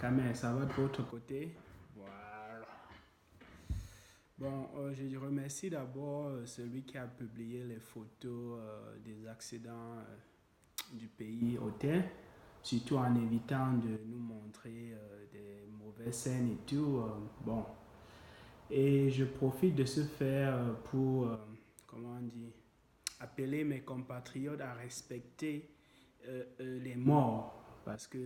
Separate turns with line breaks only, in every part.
Kamel, ça va de votre côté? Voilà. Bon, je remercie d'abord celui qui a publié les photos des accidents du pays hôtel, surtout en évitant de nous montrer des mauvaises scènes et tout. Bon, et je profite de ce faire pour, comment on dit, appeler mes compatriotes à respecter les morts, parce que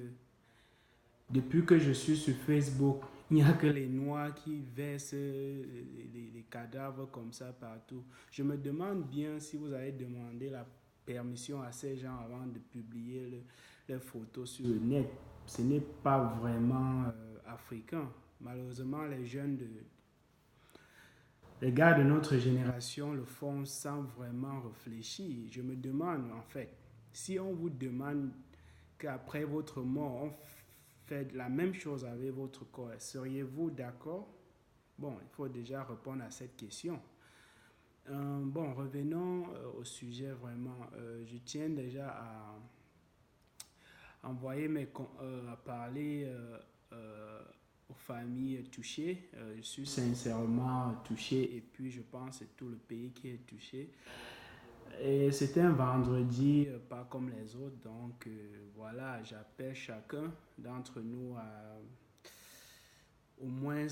depuis que je suis sur Facebook, il n'y a que les Noirs qui versent les cadavres comme ça partout. Je me demande bien si vous avez demandé la permission à ces gens avant de publier les photos sur le net. Ce n'est pas vraiment africain. Malheureusement, les gars de notre génération le font sans vraiment réfléchir. Je me demande en fait, si on vous demande qu'après votre mort, on fait la même chose avec votre corps, seriez-vous d'accord? Bon, il faut déjà répondre à cette question. Bon, revenons au sujet vraiment. Je tiens déjà à envoyer à parler aux familles touchées. Je suis sincèrement touché et puis je pense que c'est tout le pays qui est touché. Et c'était un vendredi pas comme les autres, donc voilà, j'appelle chacun d'entre nous à au moins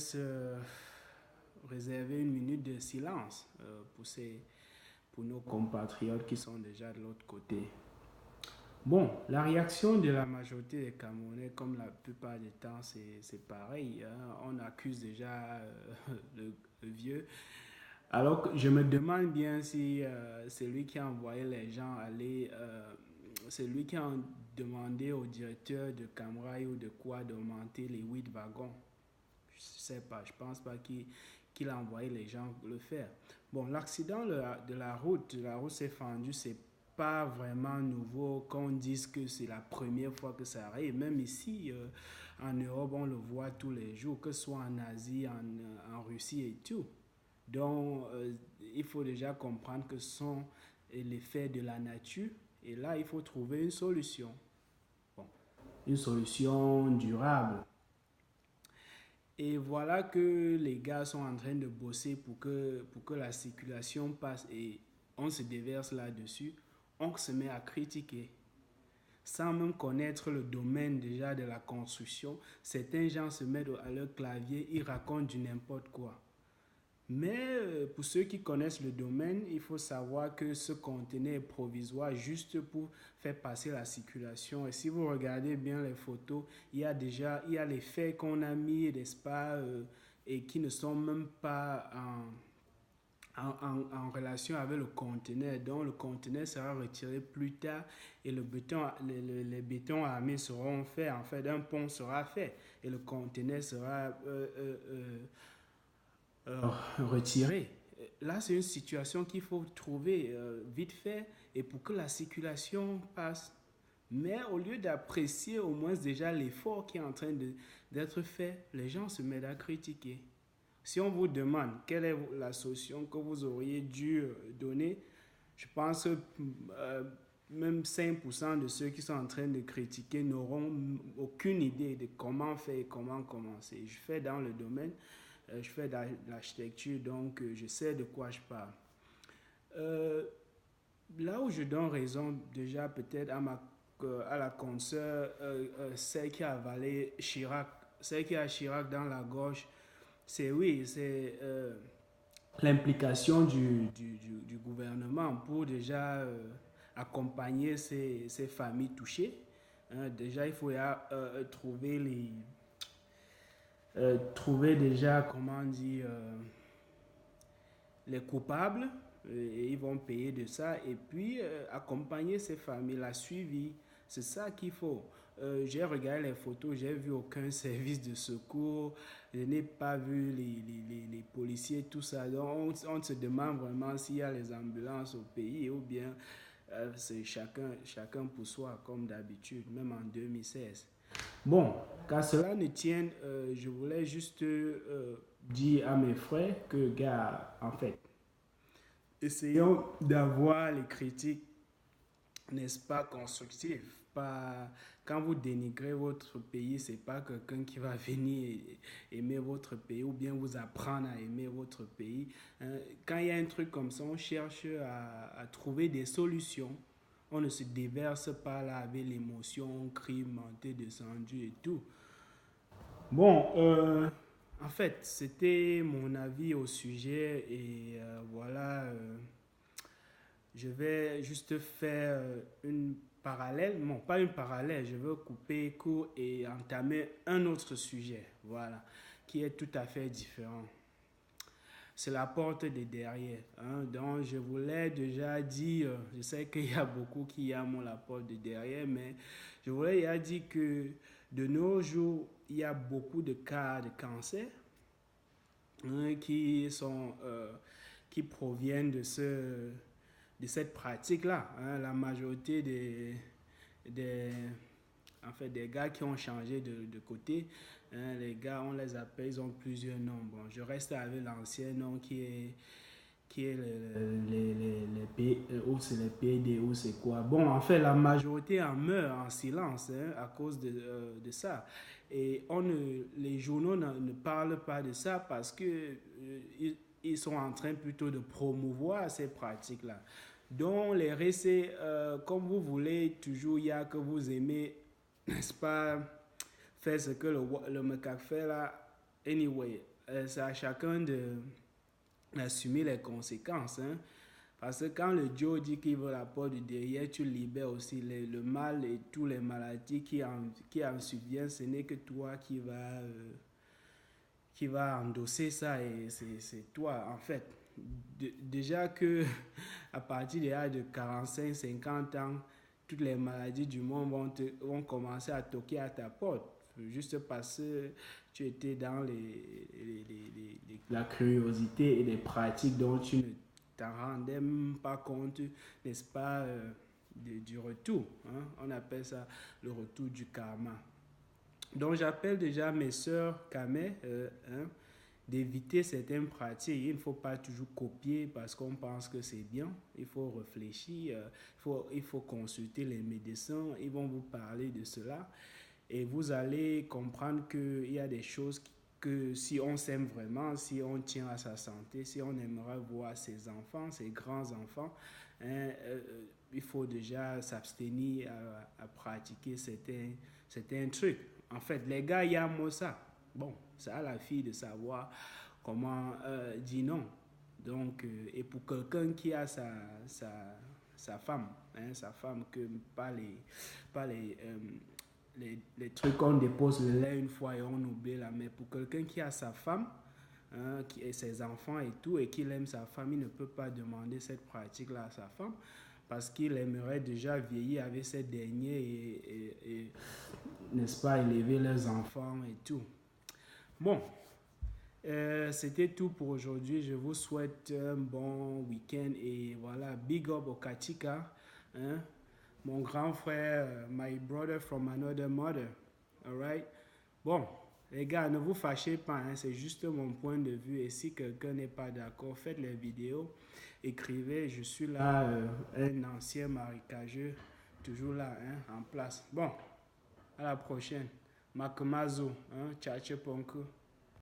réserver une minute de silence pour nos compatriotes qui sont déjà de l'autre côté. Bon, la réaction de la majorité des Camerounais, comme la plupart du temps, c'est pareil, hein. On accuse déjà le vieux. Alors que je me demande bien si c'est lui qui a envoyé les gens aller, c'est lui qui a demandé au directeur de Camrail ou de quoi d'augmenter les 8 wagons. Je sais pas, je pense pas qu'il a envoyé les gens le faire. Bon, l'accident de la route s'est fendue, c'est pas vraiment nouveau qu'on dise que c'est la première fois que ça arrive. Même ici, en Europe, on le voit tous les jours, que ce soit en Asie, en Russie et tout. Donc, il faut déjà comprendre que ce sont les faits de la nature. Et là, il faut trouver une solution. Bon, une solution durable. Et voilà que les gars sont en train de bosser pour que la circulation passe et on se déverse là-dessus. On se met à critiquer. Sans même connaître le domaine déjà de la construction, certains gens se mettent à leur clavier, ils racontent du n'importe quoi. Mais pour ceux qui connaissent le domaine, il faut savoir que ce conteneur est provisoire juste pour faire passer la circulation. Et si vous regardez bien les photos, il y a les faits qu'on a mis, n'est-ce pas, et qui ne sont même pas en relation avec le conteneur. Donc le conteneur sera retiré plus tard et les bétons armés seront faits. En fait, un pont sera fait et le conteneur sera retiré. Là, c'est une situation qu'il faut trouver vite fait et pour que la circulation passe. Mais au lieu d'apprécier au moins déjà l'effort qui est en train d'être fait, les gens se mettent à critiquer. Si on vous demande quelle est la solution que vous auriez dû donner, je pense que même 5% de ceux qui sont en train de critiquer n'auront aucune idée de comment faire et comment commencer. Je fais dans le domaine, je fais de l'architecture, donc je sais de quoi je parle. Euh, Là où je donne raison déjà peut-être à la consoeur, celle qui a avalé Chirac, celle qui a Chirac dans la gorge, c'est oui, c'est l'implication du gouvernement pour déjà accompagner ces familles touchées. Hein. Déjà, il faut trouver déjà, comment dire, les coupables, et ils vont payer de ça, et puis accompagner ces familles, la suivi, c'est ça qu'il faut. J'ai regardé les photos, j'ai vu aucun service de secours, je n'ai pas vu les policiers, tout ça. Donc on se demande vraiment s'il y a les ambulances au pays ou bien c'est chacun pour soi, comme d'habitude, même en 2016. Bon, qu'à cela ne tienne, je voulais juste dire à mes frères que, gars, en fait, essayons d'avoir les critiques, n'est-ce pas, constructives, pas quand vous dénigrez votre pays, c'est pas quelqu'un qui va venir aimer votre pays ou bien vous apprendre à aimer votre pays. Quand il y a un truc comme ça, on cherche à trouver des solutions. On ne se déverse pas là avec l'émotion, on crie, monter, descendu et tout. Bon, en fait, c'était mon avis au sujet et voilà, je vais juste faire une parallèle, non pas une parallèle, je veux couper court et entamer un autre sujet, voilà, qui est tout à fait différent. C'est la porte de derrière. Hein. Donc, je vous l'ai déjà dit, je sais qu'il y a beaucoup qui aiment la porte de derrière, mais je vous l'ai déjà dit que de nos jours, il y a beaucoup de cas de cancer hein, qui proviennent de cette pratique-là. Hein. La majorité des, en fait, des gars qui ont changé de côté, hein, les gars, on les appelle, ils ont plusieurs noms. Bon, je reste avec l'ancien nom qui est ou c'est les PD ou c'est quoi. Bon, en fait, la majorité en meurt en silence hein, à cause de ça. Et les journaux ne parlent pas de ça parce que ils sont en train plutôt de promouvoir ces pratiques-là. Donc, les récits, comme vous voulez, toujours, il y a que vous aimez, n'est-ce pas, faire ce que le macaque fait là. Anyway, c'est à chacun d'assumer les conséquences. Hein. Parce que quand le Joe dit qu'il veut la porte du derrière, tu libères aussi le mal et toutes les maladies qui en subviennent. Ce n'est que toi qui va endosser ça et c'est toi en fait. Déjà que à partir de l'âge de 45-50 ans, toutes les maladies du monde vont commencer à toquer à ta porte. Juste parce que tu étais dans la curiosité et les pratiques dont tu ne t'en rendais même pas compte, n'est-ce pas, du retour. Hein? On appelle ça le retour du karma. Donc j'appelle déjà mes sœurs Kamé hein, d'éviter certaines pratiques. Il ne faut pas toujours copier parce qu'on pense que c'est bien. Il faut réfléchir, il faut consulter les médecins. Ils vont vous parler de cela. Et vous allez comprendre qu'il y a des choses que si on s'aime vraiment, si on tient à sa santé, si on aimerait voir ses enfants, ses grands-enfants, hein, il faut déjà s'abstenir à pratiquer certains trucs. En fait, les gars, il y a moi ça. Bon, c'est à la fille de savoir comment dire non. Donc, et pour quelqu'un qui a sa femme, hein, sa femme, que pas les trucs qu'on dépose le lait une fois et on oublie la mais pour quelqu'un qui a sa femme, hein, qui a ses enfants et tout, et qu'il aime sa femme, il ne peut pas demander cette pratique-là à sa femme parce qu'il aimerait déjà vieillir avec ces derniers et n'est-ce pas, élever leurs enfants et tout. Bon, c'était tout pour aujourd'hui. Je vous souhaite un bon week-end et voilà, big up au Katika, hein, mon grand frère, my brother from another mother. Alright? Bon, les gars, ne vous fâchez pas, hein, c'est juste mon point de vue. Et si quelqu'un n'est pas d'accord, faites les vidéos, écrivez. Je suis là, un ancien marécageux, toujours là, hein, en place. Bon, à la prochaine. Makamazo, hein, Tchatche Ponko.